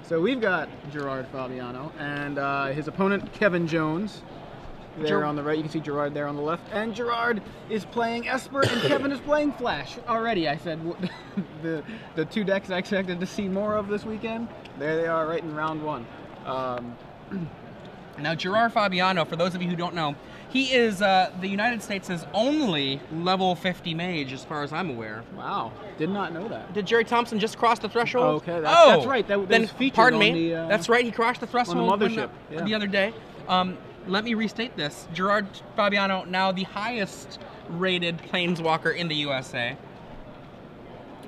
So we've got Gerard Fabiano and his opponent Kevin Jones. There on the right, you can see Gerard there on the left. And Gerard is playing Esper and Kevin is playing Flash. Already, I said the two decks I expected to see more of this weekend. There they are right in round one. Now, Gerard Fabiano, for those of you who don't know, he is the United States' only level 50 mage, as far as I'm aware. Wow, did not know that. Did Jerry Thompson just cross the threshold? Okay, that's right. That was featured pardon on me. That's right, he crossed the threshold on the mothership the other day. Let me restate this. Gerard Fabiano, now the highest rated planeswalker in the USA.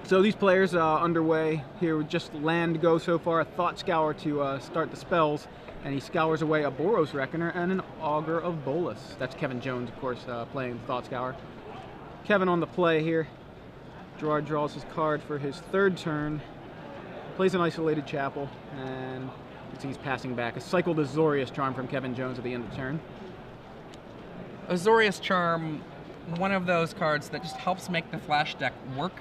So these players underway here with just land go so far. A Thought Scour to start the spells, and he scours away a Boros Reckoner and an Augur of Bolas. That's Kevin Jones, of course, playing Thought Scour. Kevin on the play here. Gerard draws his card for his third turn, plays an Isolated Chapel, and he's passing back a cycled Azorius Charm from Kevin Jones at the end of the turn. Azorius Charm, one of those cards that just helps make the Flash deck work,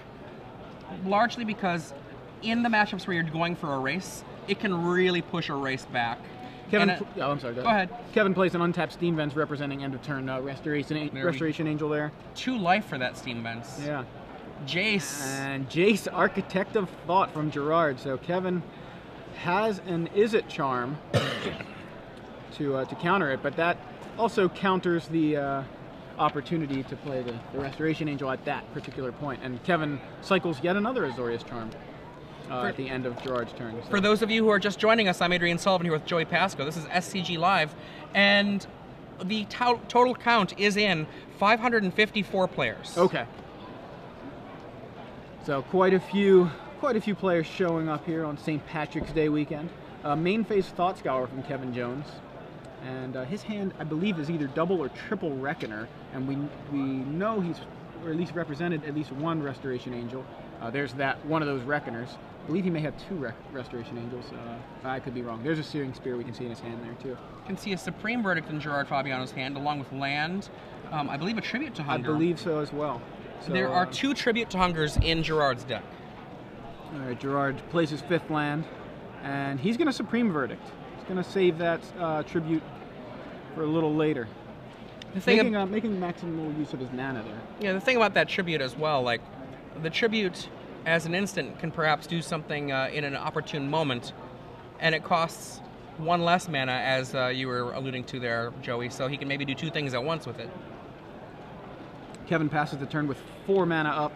largely because in the matchups where you're going for a race, it can really push a race back. Kevin, I'm sorry. Go ahead. Kevin plays an untapped Steam Vents representing end of turn Restoration Angel there. 2 life for that Steam Vents. Yeah. Jace. And Jace, Architect of Thought from Gerard. So Kevin has an Izzet Charm to counter it, but that also counters the opportunity to play the Restoration Angel at that particular point. And Kevin cycles yet another Azorius Charm at the end of Gerard's turn. So. For those of you who are just joining us, I'm Adrian Sullivan here with Joey Pasco. This is SCG Live, and the total count is in 554 players. Okay. So quite a few players showing up here on St. Patrick's Day weekend. Main phase Thought Scour from Kevin Jones. And his hand, I believe, is either double or triple Reckoner. And we know he's, or at least represented, at least one Restoration Angel. There's that one of those Reckoners. I believe he may have 2 Restoration Angels. I could be wrong. There's a Searing Spear we can see in his hand there, too. You can see a Supreme Verdict in Gerard Fabiano's hand, along with land. I believe a Tribute to Hunger. I believe so as well. So, there are 2 Tribute to Hungers in Gerard's deck. All right, Gerard plays his 5th land, and he's going to Supreme Verdict. He's going to save that tribute for a little later. Making maximum use of his mana there. Yeah, the thing about that tribute as well, like, the tribute as an instant can perhaps do something in an opportune moment, and it costs 1 less mana, as you were alluding to there, Joey, so he can maybe do 2 things at once with it. Kevin passes the turn with 4 mana up,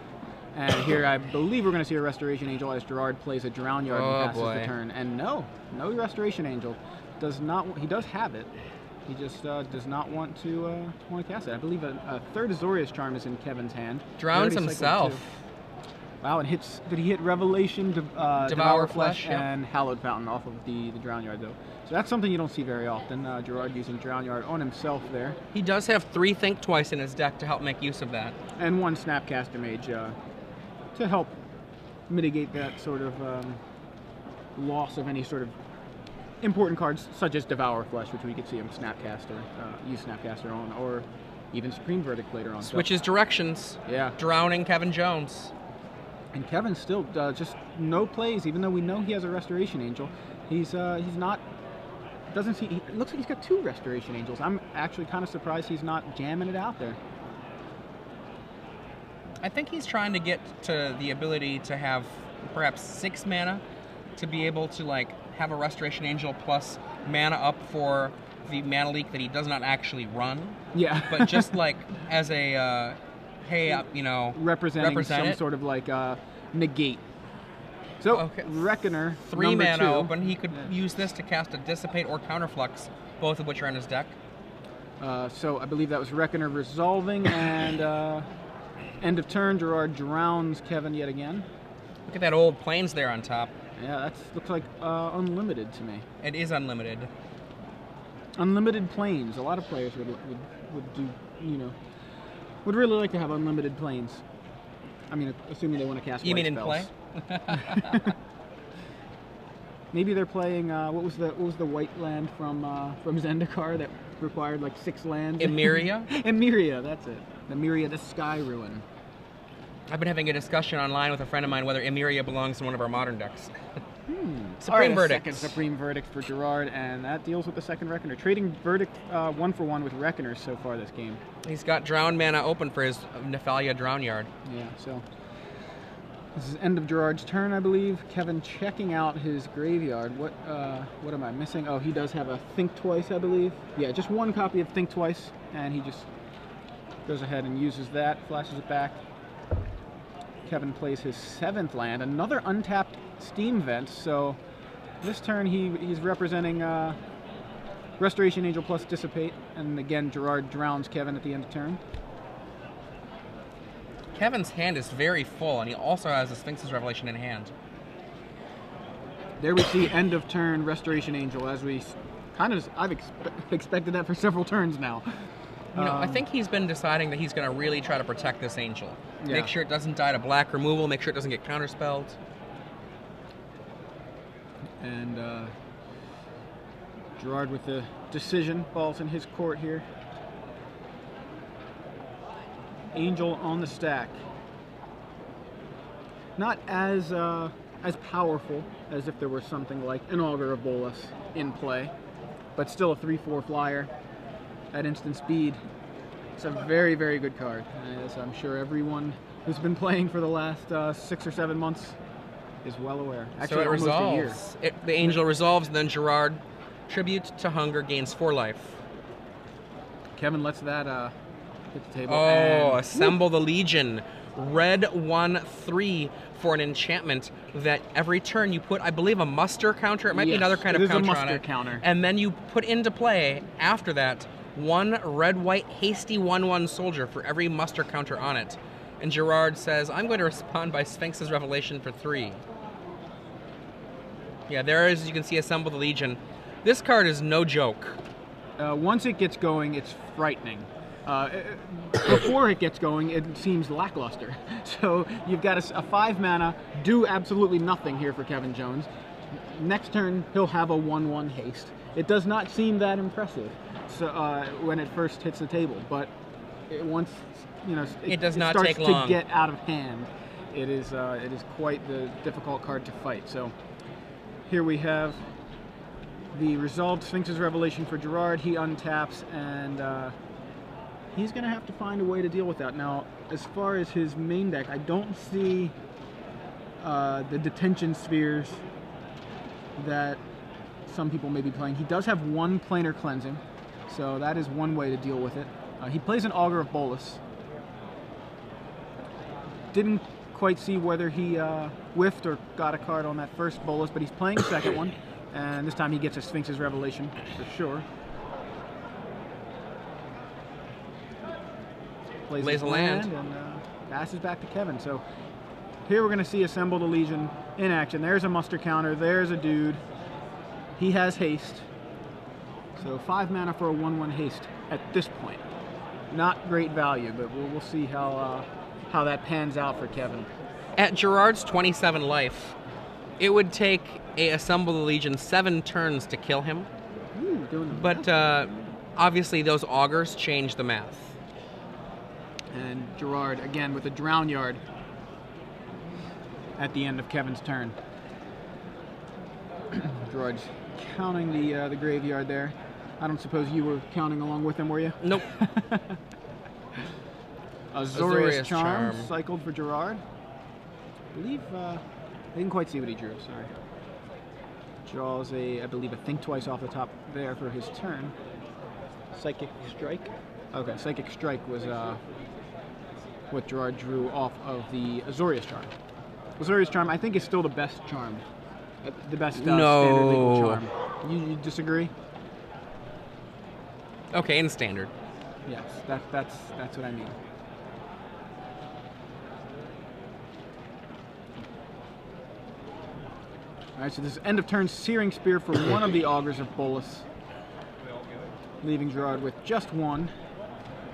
and here I believe we're going to see a Restoration Angel as Gerard plays a Drown Yard and passes the turn. And no Restoration Angel. He does have it. He just does not want to cast it. I believe a 3rd Azorius Charm is in Kevin's hand. Drowns himself. Wow, and did he hit Revelation, Devour Flesh, yep. And Hallowed Fountain off of the Drown Yard, though. So that's something you don't see very often, Gerard using Drown Yard on himself there. He does have 3 Think Twice in his deck to help make use of that. And 1 Snapcaster Mage to help mitigate that sort of loss of any sort of important cards, such as Devour Flesh, which we could see him use Snapcaster on, or even Supreme Verdict later on. Switches directions. Yeah. Drowning Kevin Jones. And Kevin still just no plays, even though we know he has a Restoration Angel. He's not. Doesn't see. It looks like he's got 2 Restoration Angels. I'm actually kind of surprised he's not jamming it out there. I think he's trying to get to the ability to have perhaps 6 mana to be able to have a Restoration Angel plus mana up for the mana leak that he does not actually run. Yeah. But just as a hey, representing some sort of negate. So okay. Reckoner, 3 mana 2. open. He could use this to cast a Dissipate or Counterflux, both of which are in his deck. So I believe that was Reckoner resolving, and end of turn, Gerard drowns Kevin yet again. Look at that old Plains there on top. Yeah, that looks like unlimited to me. It is unlimited. Unlimited Plains. A lot of players would do, would really like to have unlimited Plains. I mean, assuming they want to cast. You mean in spells. play? Maybe they're playing. What was the white land from Zendikar that required 6 lands? Emeria. Emeria, that's it. Emeria, the Sky Ruin. I've been having a discussion online with a friend of mine whether Emeria belongs in one of our modern decks. Supreme All right, verdict. Second Supreme Verdict for Gerard, and that deals with the second Reckoner. Trading verdict 1-for-1 with Reckoners so far this game. He's got Drown mana open for his Nephalia Drown Yard. Yeah, so this is end of Gerard's turn, I believe. Kevin checking out his graveyard. What am I missing? Oh, he does have a Think Twice, I believe. Yeah, just one copy of Think Twice, and he just goes ahead and uses that, flashes it back. Kevin plays his 7th land, another untapped Steam Vent, so this turn he's representing Restoration Angel plus Dissipate, and again Gerard drowns Kevin at the end of turn. Kevin's hand is very full, and he also has a Sphinx's Revelation in hand. There we see end of turn Restoration Angel, as we I've expected that for several turns now. You know, I think he's been deciding that he's going to really try to protect this Angel. Yeah. Make sure it doesn't die to black removal, make sure it doesn't get counterspelled. And Gerard with the decision, ball's in his court here. Angel on the stack. Not as powerful as if there were something like an Augur of Bolas in play, but still a 3/4 flyer at instant speed. It's a very, very good card, as I'm sure everyone who's been playing for the last 6 or 7 months is well aware. Actually, so it almost a year. resolves. The Angel resolves, and then Gerard, Tribute to Hunger, gains 4 life. Kevin lets that hit the table. Oh, and assemble the Legion. Red 1/3 for an enchantment that every turn you put, I believe, a muster counter. It might be Yes, another kind it of is a counter on muster it. counter. And then you put into play after that 1 red-white hasty 1/1 soldier for every muster counter on it. And Gerard says, I'm going to respond by Sphinx's Revelation for 3. Yeah, there is, you can see, Assemble the Legion. This card is no joke. Once it gets going, it's frightening. Before it gets going, it seems lackluster. So you've got a 5 mana, do absolutely nothing here for Kevin Jones. Next turn, he'll have a 1/1 haste. It does not seem that impressive when it first hits the table, but once it does not starts take long to get out of hand, it is quite the difficult card to fight. So here we have the resolved Sphinx's Revelation for Gerard. He untaps, and he's going to have to find a way to deal with that. Now, as far as his main deck, I don't see the Detention Spheres that some people may be playing. He does have 1 Planar Cleansing, so that is one way to deal with it. He plays an Augur of Bolas. Didn't quite see whether he whiffed or got a card on that first Bolas, but he's playing a second one, and this time he gets a Sphinx's Revelation for sure. Plays a land and passes back to Kevin. So here we're going to see Assemble the Legion in action. There's a muster counter. There's a dude. He has haste. So 5 mana for a 1/1 haste at this point. Not great value, but we'll see how that pans out for Kevin. At Gerard's 27 life, it would take a Assemble the Legion 7 turns to kill him. But obviously those augurs change the math. And Gerard, again, with a Drown Yard at the end of Kevin's turn. Gerard's counting the graveyard there. I don't suppose you were counting along with him, were you? Nope. Azorius Charm cycled for Gerard. I believe, I didn't quite see what he drew, sorry. Draws I believe, a Think Twice off the top there for his turn. Psychic Strike? Okay, Psychic Strike was what Gerard drew off of the Azorius Charm. Azorius Charm, I think, is still the best charm. The best standard legal charm. You disagree? Okay, in standard. Yes, that's what I mean. Alright, so this is end of turn Searing Spear for one of the Augurs of Bolas, leaving Gerard with just 1.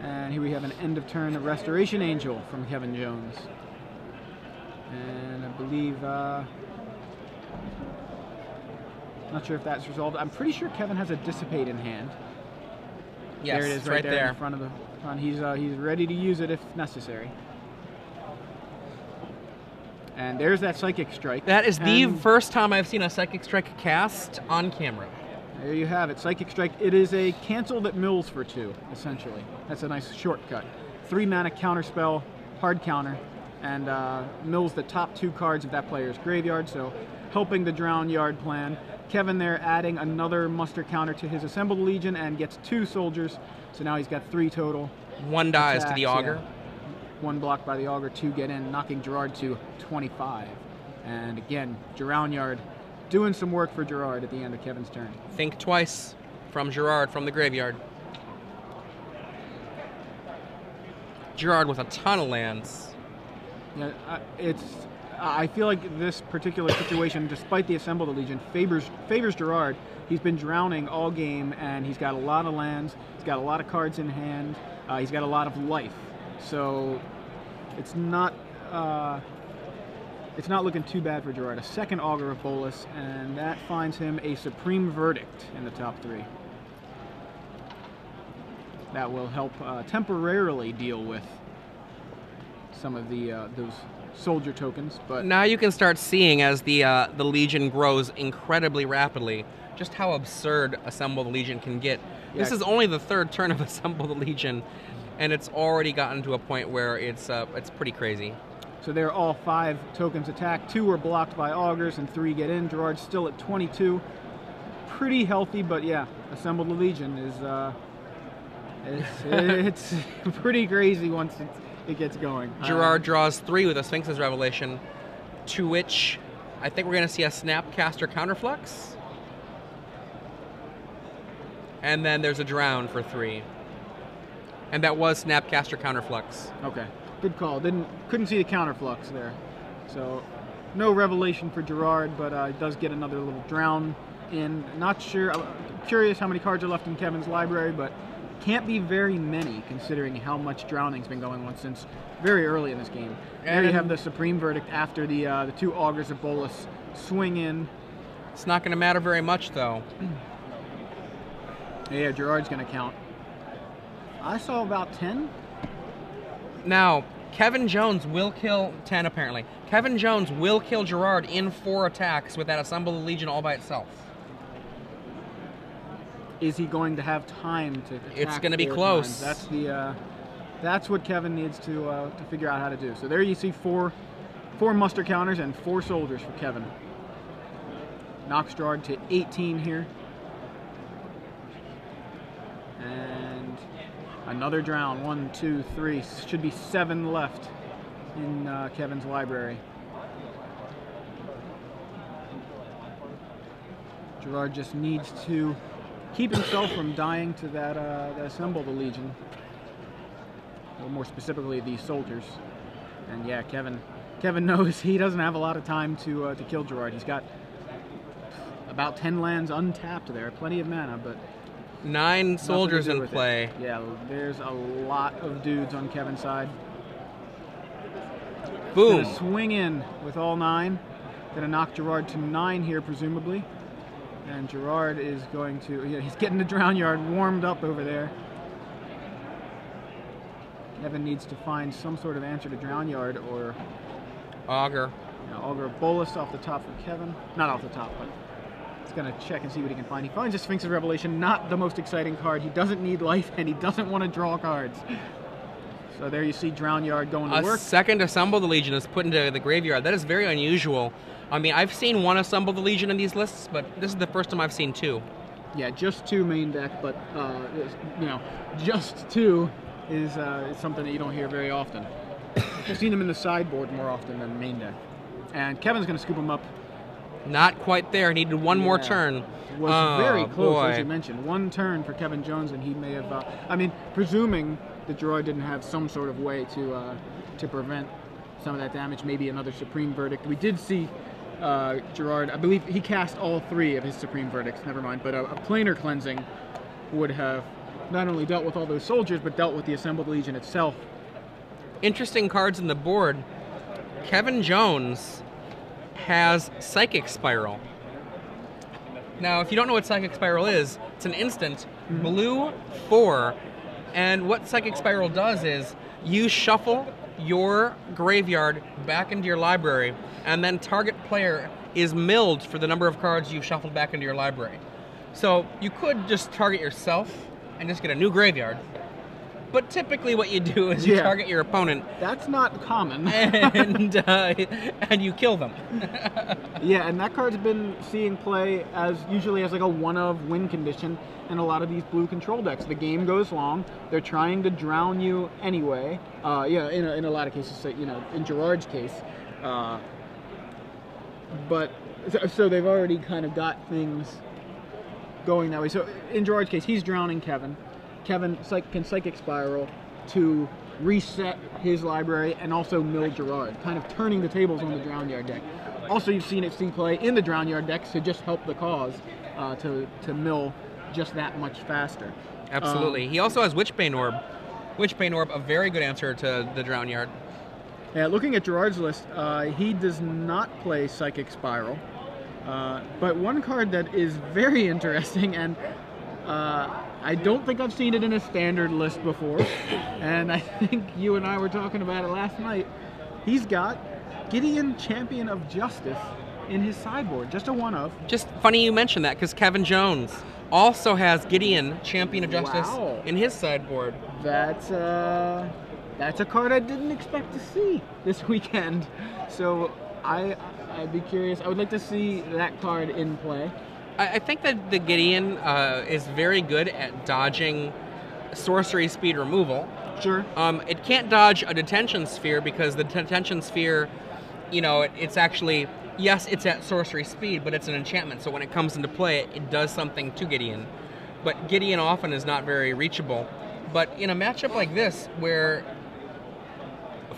And here we have an end of turn Restoration Angel from Kevin Jones. And I believe, not sure if that's resolved. I'm pretty sure Kevin has a Dissipate in hand. Yes, there it is, it's right there there. in front of the front. He's ready to use it if necessary. And there's that Psychic Strike. That is the And first time I've seen a Psychic Strike cast on camera. there you have it, Psychic Strike. It is a cancel that mills for 2, essentially. That's a nice shortcut. 3 mana counterspell, hard counter, and mills the top 2 cards of that player's graveyard, so helping the Drown Yard plan. Kevin there adding another muster counter to his Assembled Legion and gets 2 soldiers, so now he's got 3 total. 1 dies attacks, to the Augur. yeah. 1 blocked by the Augur, 2 get in, knocking Gerard to 25. And again, Drown Yard doing some work for Gerard at the end of Kevin's turn. Think twice from Gerard from the graveyard. Gerard with a ton of lands. Yeah, I feel like this particular situation, despite the Assembled Legion, favors Gerard. He's been drowning all game, and he's got a lot of lands. He's got a lot of cards in hand. He's got a lot of life. So it's not looking too bad for Gerard. A second Augur of Bolas, and that finds him a Supreme Verdict in the top 3. That will help temporarily deal with some of the those soldier tokens. But Now you can start seeing, as the Legion grows incredibly rapidly, just how absurd Assemble the Legion can get. Yeah. This is only the 3rd turn of Assemble the Legion, and it's already gotten to a point where it's pretty crazy. so they're all 5 tokens attack. 2 were blocked by Augurs, and 3 get in. Gerard's still at 22. Pretty healthy, but yeah, Assemble the Legion is it's pretty crazy once it gets going. Gerard draws 3 with a Sphinx's Revelation, to which I think we're going to see a Snapcaster Counterflux. And then there's a Drown for 3. And that was Snapcaster Counterflux. Okay, good call. Couldn't see the counterflux there. So no revelation for Gerard, but it does get another little Drown in. Not sure. I'm curious how many cards are left in Kevin's library, but can't be very many considering how much drowning's been going on since very early in this game. There you have the Supreme Verdict after the 2 Augurs of Bolas swing in. It's not going to matter very much, though. Yeah, Gerard's going to count. I saw about 10. Now, Kevin Jones will kill 10, apparently. Kevin Jones will kill Gerard in 4 attacks with that Assemble the Legion all by itself. Is he going to have time to attack? It's going to be 4 close. times? That's what Kevin needs to figure out how to do. So there you see 4 muster counters and 4 soldiers for Kevin. Knocks Gerard to 18 here. And another Drown. 1, 2, 3. Should be 7 left in Kevin's library. Gerard just needs to keep himself from dying to that Assemble the Legion. Or more specifically, these soldiers. And yeah, Kevin knows he doesn't have a lot of time to kill Gerard. He's got about 10 lands untapped there. Plenty of mana, but 9 soldiers in play. it. Yeah, there's a lot of dudes on Kevin's side. Boom. Gonna swing in with all 9. Gonna knock Gerard to 9 here, presumably. And Gerard is going to, he's getting the Drown Yard warmed up over there. Kevin needs to find some sort of answer to Drown Yard or Augur. Augur Bolas off the top for Kevin. Not off the top, but he's going to check and see what he can find. He finds a Sphinx's Revelation, not the most exciting card. He doesn't need life, and he doesn't want to draw cards. So there you see Drown Yard going to work. A second Assemble the Legion is put into the graveyard. That is very unusual. I mean, I've seen 1 Assemble the Legion in these lists, but this is the first time I've seen 2. Yeah, just 2 main deck, but just 2 is something that you don't hear very often. I've seen them in the sideboard more often than main deck. And Kevin's going to scoop them up. Not quite there. Needed 1 more turn. It was very close, boy. as you mentioned. 1 turn for Kevin Jones, and he may have. Presuming that Gerard didn't have some sort of way to prevent some of that damage, maybe another Supreme Verdict. We did see Gerard. I believe he cast all 3 of his Supreme Verdicts. Never mind, but a planar cleansing would have not only dealt with all those soldiers, but dealt with the Assembled Legion itself. Interesting cards in the board. Kevin Jones has Psychic Spiral. Now, if you don't know what Psychic Spiral is, it's an instant, blue 4, and what Psychic Spiral does is you shuffle your graveyard back into your library, and then target player is milled for the number of cards you've shuffled back into your library. So you could just target yourself and just get a new graveyard. But typically what you do is you target your opponent. That's not common. and you kill them. Yeah, and that card's been seeing play usually as like a one-of win condition in a lot of these blue control decks. The game goes long. They're trying to drown you anyway. In a lot of cases, in Gerard's case. But so they've already kind of got things going that way. So in Gerard's case, he's drowning Kevin. Kevin can Psychic Spiral to reset his library and also mill Gerard, kind of turning the tables on the Drown Yard deck. Also, you've seen it see play in the Drown Yard decks to just help the cause to mill just that much faster. Absolutely. He also has Witchbane Orb. Witchbane Orb, a very good answer to the Drown Yard. Yeah, looking at Gerard's list, he does not play Psychic Spiral. But one card that is very interesting, and I don't think I've seen it in a standard list before, and I think you and I were talking about it last night. He's got Gideon, Champion of Justice, in his sideboard, just a one-of. Just funny you mentioned that, because Kevin Jones also has Gideon, Champion of Justice, in his sideboard. That's a card I didn't expect to see this weekend. So I'd be curious. I would like to see that card in play. I think that the Gideon is very good at dodging sorcery speed removal. Sure. It can't dodge a detention sphere because the detention sphere, it's actually, yes, it's at sorcery speed, but it's an enchantment. So when it comes into play, it does something to Gideon. But Gideon often is not very reachable. But in a matchup like this, where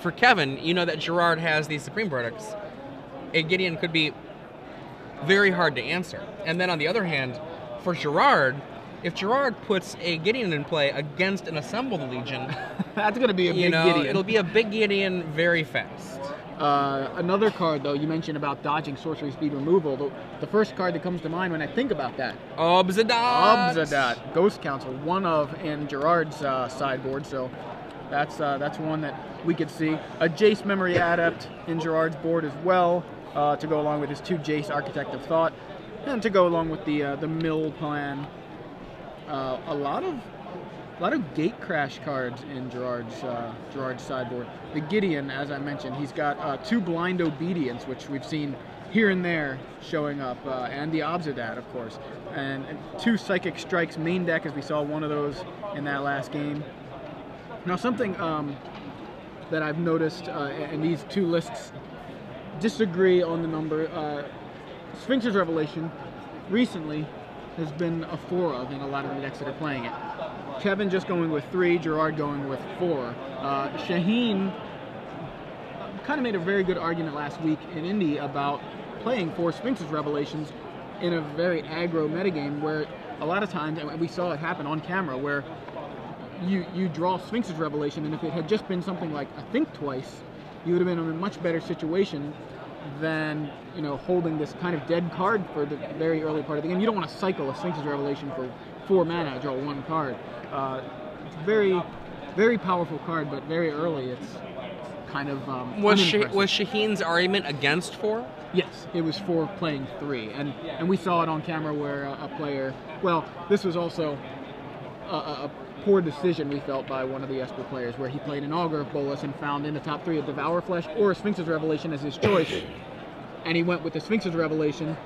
for Kevin, that Gerard has these Supreme Verdicts, a Gideon could be very hard to answer. And then on the other hand, for Gerard, if Gerard puts a Gideon in play against an Assembled Legion, that's going to be a big Gideon. It'll be a big Gideon very fast. Another card, though, you mentioned about dodging sorcery speed removal. The first card that comes to mind when I think about that, Obzadat. Ghost Council, one of in Gerard's sideboard. So that's one that we could see. A Jace Memory Adept in Gerard's board as well. To go along with his 2 Jace Architect of Thought, and to go along with the mill plan. A lot of Gate Crash cards in Gerard's sideboard. The Gideon, as I mentioned, he's got 2 Blind Obedience, which we've seen here and there showing up, and the Obzadat, of course, and 2 Psychic Strikes main deck, as we saw one of those in that last game. Now, something that I've noticed in these 2 lists disagree on the number. Sphinx's Revelation recently has been a 4 of in a lot of the decks that are playing it. Kevin just going with 3, Gerard going with 4. Shaheen kind of made a very good argument last week in Indy about playing 4 Sphinx's Revelations in a very aggro metagame where a lot of times, and we saw it happen on camera, where you draw Sphinx's Revelation, and if it had just been something like a Think Twice, you would have been in a much better situation than holding this kind of dead card for the very early part of the game. You don't want to cycle a Sphinx's Revelation for 4 mana, draw 1 card. It's a very, very powerful card, but very early it's kind of was Shaheen's argument against 4? Yes, it was for playing 3, and we saw it on camera where a player. Well, this was also a poor decision, we felt, by one of the Esper players, where he played an Augur of Bolas and found in the top 3 a Devour Flesh or a Sphinx's Revelation as his choice, and he went with the Sphinx's Revelation,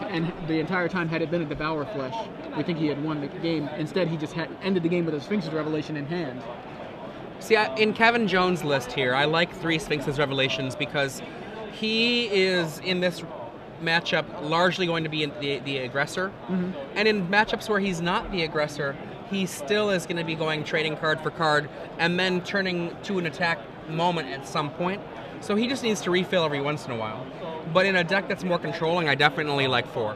and the entire time, had it been a Devour Flesh, we think he had won the game. Instead, he just ended the game with a Sphinx's Revelation in hand. See, in Kevin Jones' list here, I like 3 Sphinx's Revelations because he is, in this matchup, largely going to be the aggressor, and in matchups where he's not the aggressor, he still is going to be going trading card for card and then turning to an attack moment at some point. So he just needs to refill every once in a while. But in a deck that's more controlling, I definitely like 4.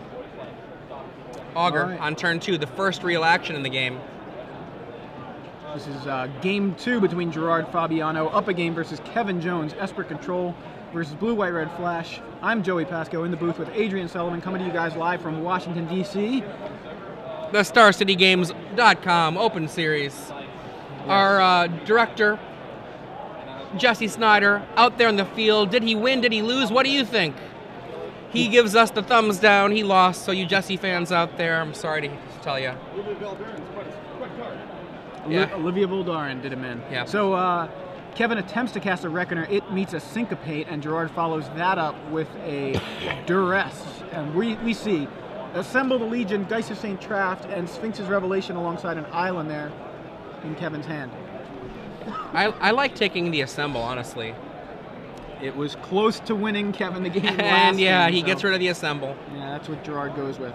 Augur on turn 2, the first real action in the game. This is game 2 between Gerard Fabiano, up a game versus Kevin Jones, Esper Control versus Blue White Red Flash. I'm Joey Pasco in the booth with Adrian Sullivan, coming to you guys live from Washington, D.C. The StarCityGames.com Open Series. Yes. Our director, Jesse Snyder out there in the field. Did he win? Did he lose? What do you think? He gives us the thumbs down. He lost. So you Jesse fans out there, I'm sorry to tell you. Yeah. Olivia Boldarin did him in. Yeah. So Kevin attempts to cast a Reckoner. It meets a Syncopate, and Gerard follows that up with a Duress. And we see Assemble the Legion, Geist of St. Traft, and Sphinx's Revelation alongside an island there in Kevin's hand. I like taking the Assemble, honestly. It was close to winning Kevin the game last And yeah, game, he so gets rid of the Assemble. yeah, that's what Gerard goes with.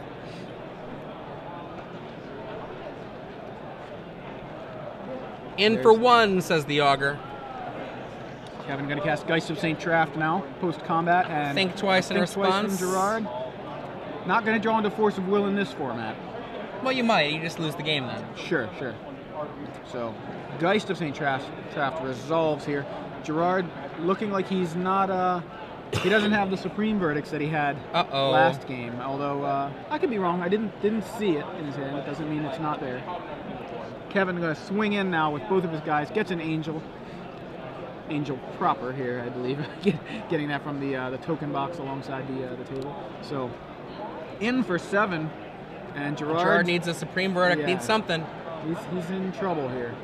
In for one, says the Augur. Kevin going to cast Geist of St. Traft now, post-combat, and Think twice in think twice response. from Gerard. Not going to draw into Force of Will in this format. Well, you might. You just lose the game then. Sure. So, Geist of St. Traft resolves here. Gerard looking like he's not, he doesn't have the Supreme Verdicts that he had last game. Although, I could be wrong. I didn't see it in his hand. It doesn't mean it's not there. Kevin going to swing in now with both of his guys. Gets an Angel. Angel proper here, I believe. Getting that from the token box alongside the table. So, in for 7. And Gerard needs a Supreme Verdict, needs something. He's in trouble here.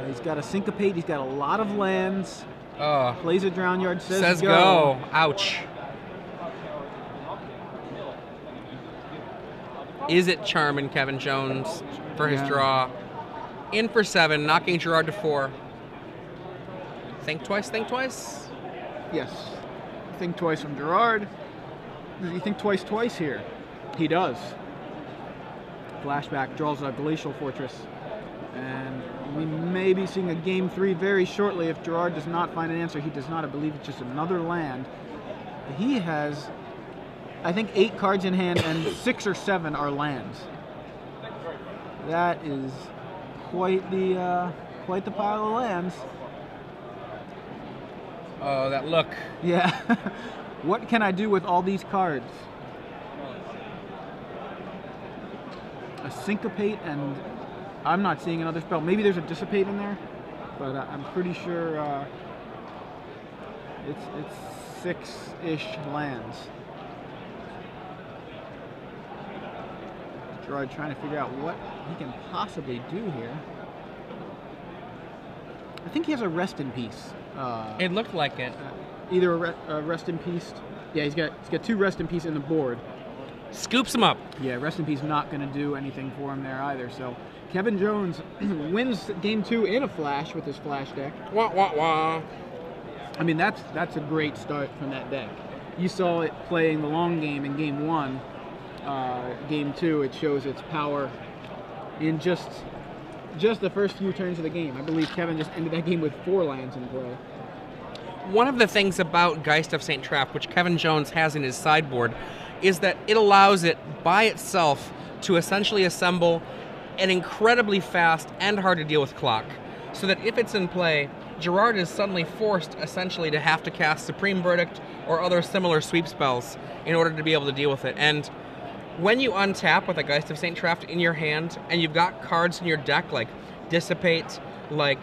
He's got a Syncopate, he's got a lot of lands. Plays a Drown Yard, says go. Ouch. Is it charming Kevin Jones for his draw? In for 7, knocking Gerard to 4. Think twice, think twice? Yes. Think twice from Gerard. Does he think twice here? He does. Flashback draws a Glacial Fortress. And we may be seeing a game 3 very shortly if Gerard does not find an answer. He does not. I believe it's just another land. He has, I think, 8 cards in hand, and 6 or 7 are lands. That is quite the pile of lands. Oh, that look. Yeah. What can I do with all these cards? A Syncopate, and I'm not seeing another spell. Maybe there's a Dissipate in there, but I'm pretty sure it's 6-ish lands. Gerard trying to figure out what he can possibly do here. I think he has a Rest in Peace. It looked like it. Either a Rest in Peace. Yeah, he's got 2 Rest in Peace in the board. Scoops him up. Yeah, Rest in Peace not going to do anything for him there either. So Kevin Jones wins game 2 in a flash with his flash deck. Wah, wah, wah. I mean, that's a great start from that deck. You saw it playing the long game in game 1. Game 2, it shows its power in just the first few turns of the game. I believe Kevin just ended that game with 4 lands in play. One of the things about Geist of St. Traft, which Kevin Jones has in his sideboard, is that it allows it by itself to essentially assemble an incredibly fast and hard to deal with clock. So that if it's in play, Gerard is suddenly forced essentially to have to cast Supreme Verdict or other similar sweep spells in order to be able to deal with it. And when you untap with a Geist of St. Traft in your hand, and you've got cards in your deck like Dissipate, like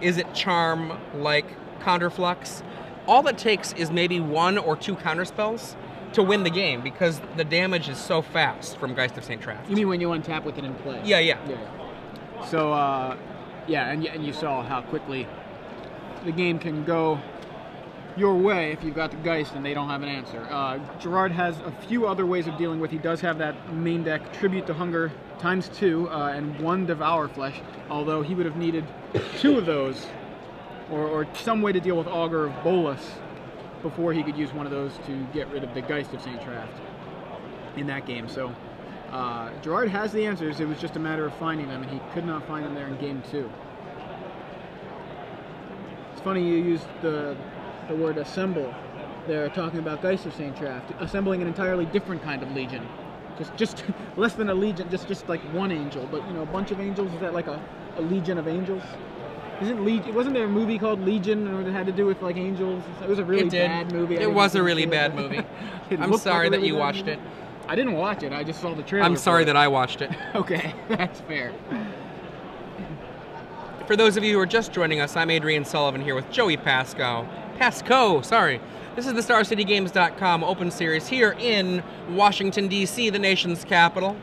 Is It Charm, like Counterflux, all it takes is maybe 1 or 2 counterspells to win the game because the damage is so fast from Geist of St. Traft. You mean when you untap with it in play? Yeah. So, and you saw how quickly the game can go your way if you've got the Geist and they don't have an answer. Gerard has a few other ways of dealing with. He does have that main deck Tribute to Hunger ×2 and 1 Devour Flesh, although he would have needed 2 of those or some way to deal with Augur of Bolus before he could use one of those to get rid of the Geist of St. Traft in that game. So Gerard has the answers. It was just a matter of finding them, and he could not find them there in game 2. It's funny you used the word assemble. They're talking about Geist of St. Traft, assembling an entirely different kind of legion. Just less than a legion, just like 1 angel, but a bunch of angels. Is that like a legion of angels? Wasn't there a movie called Legion that had to do with like angels? It was a really bad movie. It was a really bad movie. I'm sorry that you watched it. I didn't watch it. I just saw the trailer. I'm sorry that I watched it. Okay, that's fair. For those of you who are just joining us, I'm Adrian Sullivan here with Joey Pasco, sorry. This is the StarCityGames.com Open Series here in Washington, D.C., the nation's capital.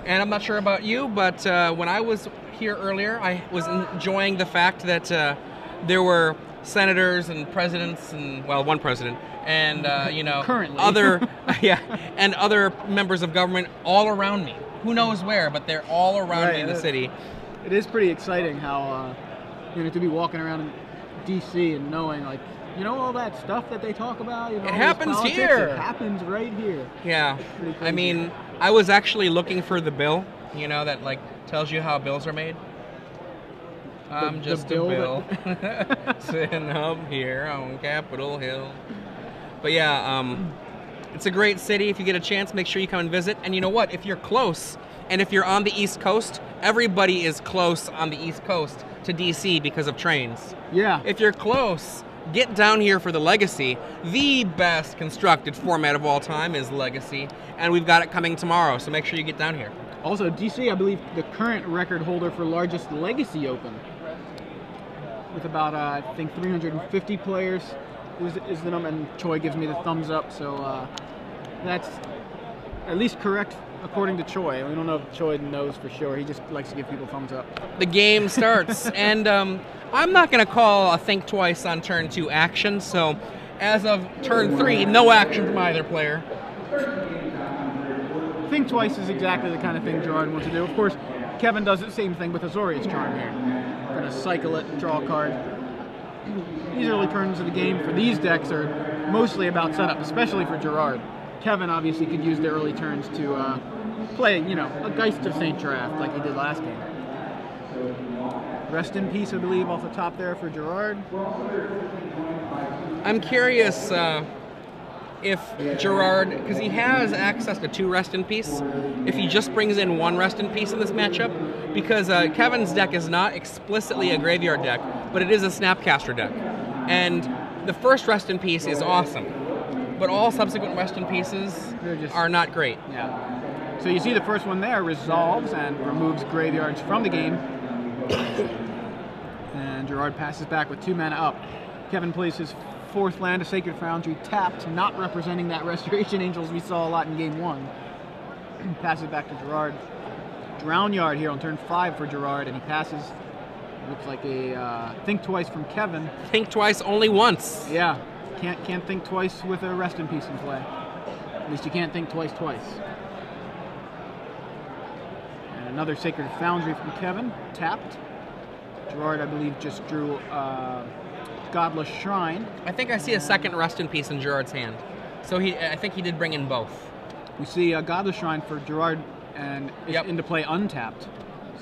And I'm not sure about you, but when I was here earlier, I was enjoying the fact that there were senators and presidents, and well, one president, and currently other and other members of government all around me. Who knows where, but they're all around me in the city. It is pretty exciting how to be walking around in D.C. and knowing, like, all that stuff that they talk about. It happens here. It happens right here. Yeah. I mean, I was actually looking for the bill, that like tells you how bills are made. I'm just a bill sitting up here on Capitol Hill. But yeah, it's a great city. If you get a chance, make sure you come and visit. And you know what? If you're close, and if you're on the East Coast, everybody is close on the East Coast to D.C. because of trains. Yeah. If you're close, get down here for the Legacy. The best constructed format of all time is Legacy, and we've got it coming tomorrow, so make sure you get down here. Also, D.C., I believe, the current record holder for largest Legacy Open, with about, I think, 350 players is the number, and Choi gives me the thumbs up, so that's at least correct according to Choi. We don't know if Choi knows for sure. He just likes to give people thumbs up. The game starts, and I'm not going to call a think twice on turn 2 action, so as of turn 3, no action from either player. Think twice is exactly the kind of thing Gerard wants to do. Of course, Kevin does the same thing with Azorius Charm here. Going to cycle it and draw a card. These early turns of the game for these decks are mostly about setup, especially for Gerard. Kevin obviously could use the early turns to play, a Geist of St. Draft like he did last game. Rest in peace, I believe, off the top there for Gerard. I'm curious if Gerard, because he has access to 2 rest in peace, if he just brings in 1 rest in peace in this matchup, because Kevin's deck is not explicitly a graveyard deck, but it is a Snapcaster deck. And the first rest in peace is awesome, but all subsequent rest in pieces are not great. Yeah. So you see the first one there resolves and removes graveyards from the game. And Gerard passes back with 2 mana up. Kevin plays his 4th land, a Sacred Foundry, tapped, not representing that Restoration Angels we saw a lot in game 1. Passes back to Gerard. Drown Yard here on turn 5 for Gerard, and he passes. Looks like a think twice from Kevin. Think twice only once. Yeah, can't think twice with a rest in peace in play. At least you can't think twice. And another Sacred Foundry from Kevin, tapped. Gerard, I believe, just drew Godless Shrine. I think I see a second rest in peace in Gerard's hand. So I think he did bring in both. We see a Godless Shrine for Gerard, and it's into play untapped.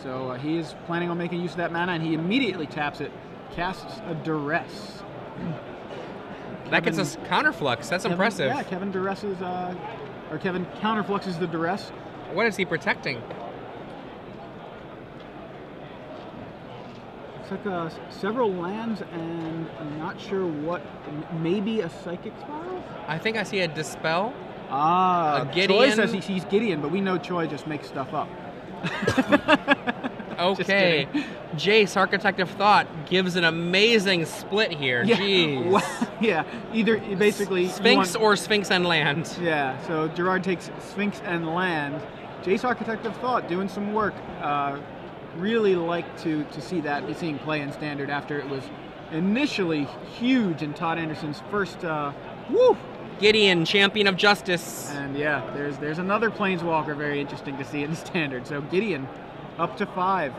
So he is planning on making use of that mana, and he immediately taps it, casts a Duress. That gets us Counterflux. That's impressive. Yeah, Kevin counterfluxes the Duress. What is he protecting? It's like several lands, and I'm not sure what. Maybe a Psychic Spiral? I think I see a Dispel. A Gideon. Choi says he's Gideon, but we know Choi just makes stuff up. Okay. Jace, Architect of Thought, gives an amazing split here. Yeah. Jeez. Well, yeah, either basically Sphinx or Sphinx and land. Yeah, so Gerard takes Sphinx and land. Jace, Architect of Thought, doing some work. Really like to see that, be seeing play in Standard after it was initially huge in Todd Anderson's first, Gideon, Champion of Justice. And yeah, there's another Planeswalker very interesting to see in Standard. So Gideon, up to 5.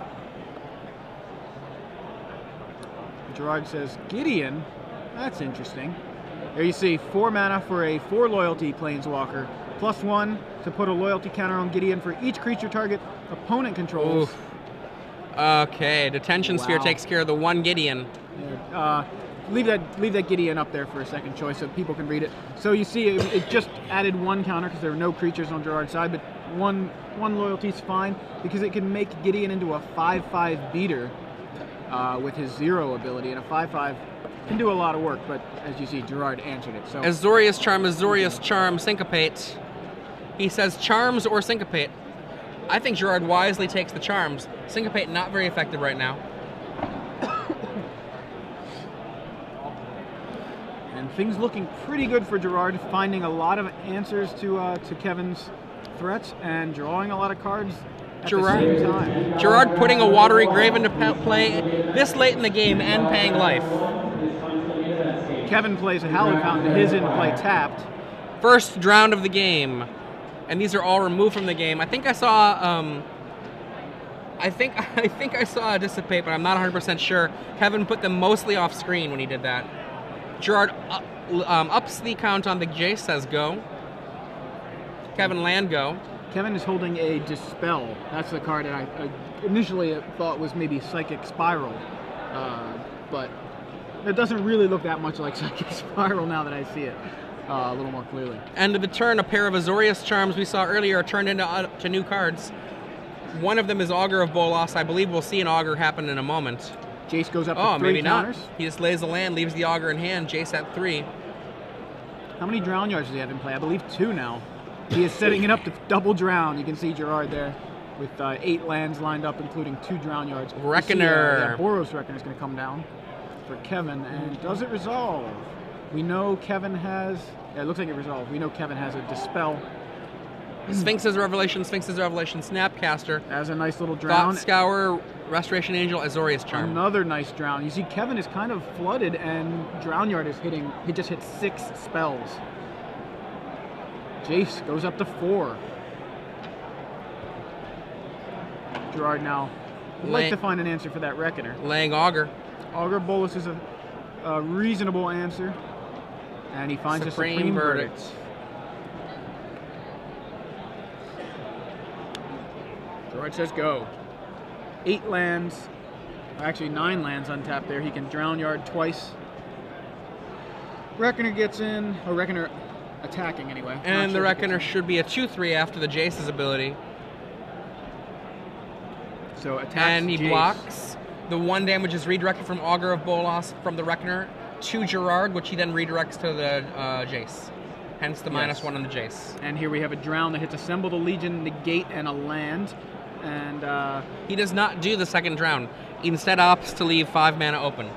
Gerard says, Gideon? That's interesting. There you see, 4 mana for a 4 loyalty Planeswalker. +1 to put a loyalty counter on Gideon for each creature target opponent controls. Oof. Okay, Detention Sphere takes care of the 1 Gideon. Yeah, leave that Gideon up there for a second choice so people can read it. So you see, it just added 1 counter because there were no creatures on Gerard's side, but one loyalty is fine because it can make Gideon into a 5/5 beater with his 0 ability, and a 5/5 can do a lot of work. But as you see, Gerard answered it. So Azorius Charm, Syncopate. He says Charms or Syncopate. I think Gerard wisely takes the Charms. Syncopate not very effective right now. things looking pretty good for Gerard, finding a lot of answers to Kevin's threats and drawing a lot of cards at the same time. Gerard putting a watery grave into play this late in the game and paying life. Kevin plays a Hallowed Fountain, his in play tapped. First drown of the game, and these are all removed from the game. I think I saw. I think I saw a dissipate, but I'm not 100% sure. Kevin put them mostly off screen when he did that. Gerard ups the count on the Jace, says go. Kevin land go. Kevin is holding a Dispel. That's the card that I initially thought was maybe Psychic Spiral, but it doesn't really look that much like Psychic Spiral now that I see it a little more clearly. End of the turn, a pair of Azorius Charms we saw earlier are turned into new cards. One of them is Augur of Bolas. I believe we'll see an Augur happen in a moment. Jace goes up to 3 counters. Not. He just lays the land, leaves the Augur in hand. Jace at 3. How many Drown Yards does he have in play? I believe 2 now. He is setting it up to double drown. You can see Gerard there with 8 lands lined up, including 2 Drown Yards. Reckoner. Boros Reckoner is going to come down for Kevin. And does it resolve? We know Kevin has... Yeah, it looks like it resolved. We know Kevin has a Dispel. Sphinx's Revelation, Snapcaster. Has a nice little drown. Thought Scour, Restoration Angel, Azorius Charm. Another nice drown. You see Kevin is kind of flooded, and Drown Yard is hitting... He just hit 6 spells. Jace goes up to 4. Gerard now would like to find an answer for that Reckoner. Laying Augur. Augur Bolas is a reasonable answer. And he finds a Supreme Verdict. Gerard says go. 8 lands, actually 9 lands untapped there. He can Drown Yard twice. Reckoner gets in, or Reckoner attacking anyway. And the Reckoner should be a 2/3 after the Jace's ability. So attacks and he Jace. blocks. The 1 damage is redirected from Augur of Bolas from the Reckoner to Gerard, which he then redirects to the Jace. Hence the -1 on the Jace. And here we have a drown that hits Assemble the Legion, negate, and a land. And he does not do the second drown. He instead opts to leave 5 mana open.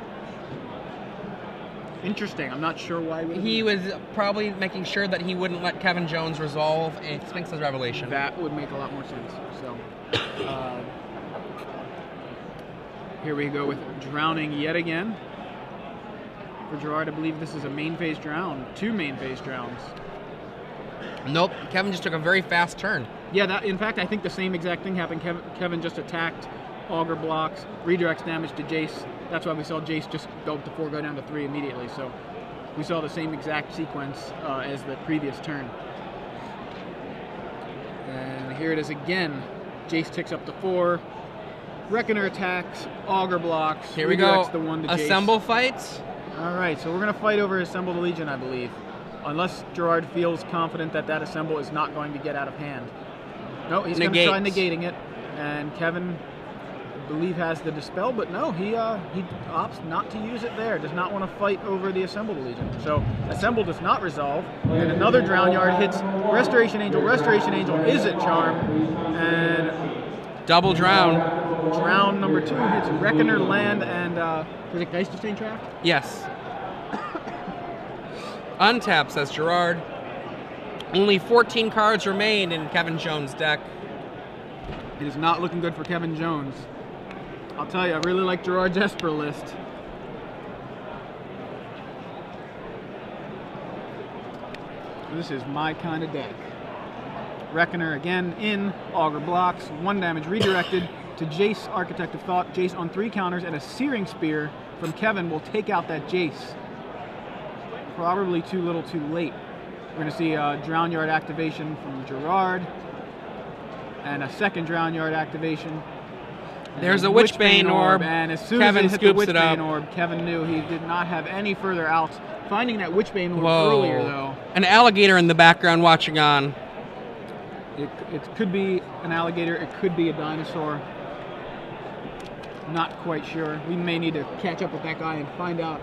Interesting. I'm not sure why. He was probably making sure that he wouldn't let Kevin Jones resolve a Sphinx's Revelation. That would make a lot more sense. So here we go with drowning yet again. For Gerard, I believe this is a main phase drown. 2 main phase drowns. Nope. Kevin just took a very fast turn. Yeah, in fact, I think the same exact thing happened. Kevin just attacked, Augur blocks, redirects damage to Jace. That's why we saw Jace just go up to 4, go down to 3 immediately. So we saw the same exact sequence as the previous turn. And here it is again. Jace ticks up to 4. Reckoner attacks, Augur blocks. Here we go. The 1 to Jace. Assemble fights. All right, so we're going to fight over Assemble the Legion, I believe. Unless Gerard feels confident that that Assemble is not going to get out of hand. No, he's going to try negating it. And Kevin, I believe, has the Dispel, but no, he opts not to use it there. Does not want to fight over the Assemble the Legion. So Assemble does not resolve. And another Drown Yard hits Restoration Angel. Restoration Angel is a charm. And double drown. Drown number 2 hits Reckoner, land, and was it Geist Disdain Track? Yes. Untap, says Gerard. Only 14 cards remain in Kevin Jones' deck. It is not looking good for Kevin Jones. I'll tell you, I really like Gerard's Esper list. This is my kind of deck. Reckoner again in, Augur blocks, 1 damage redirected to Jace, Architect of Thought. Jace on 3 counters, and a Searing Spear from Kevin will take out that Jace. Probably too little too late. We're going to see a Drown Yard activation from Gerard, and a second Drown Yard activation. There's a Witchbane Orb, and as soon Kevin as it hit the scoops it up. Witchbane Orb, Kevin knew he did not have any further outs. Finding that Witchbane Orb earlier, though. An alligator in the background watching on. It could be an alligator, it could be a dinosaur. Not quite sure. We may need to catch up with that guy and find out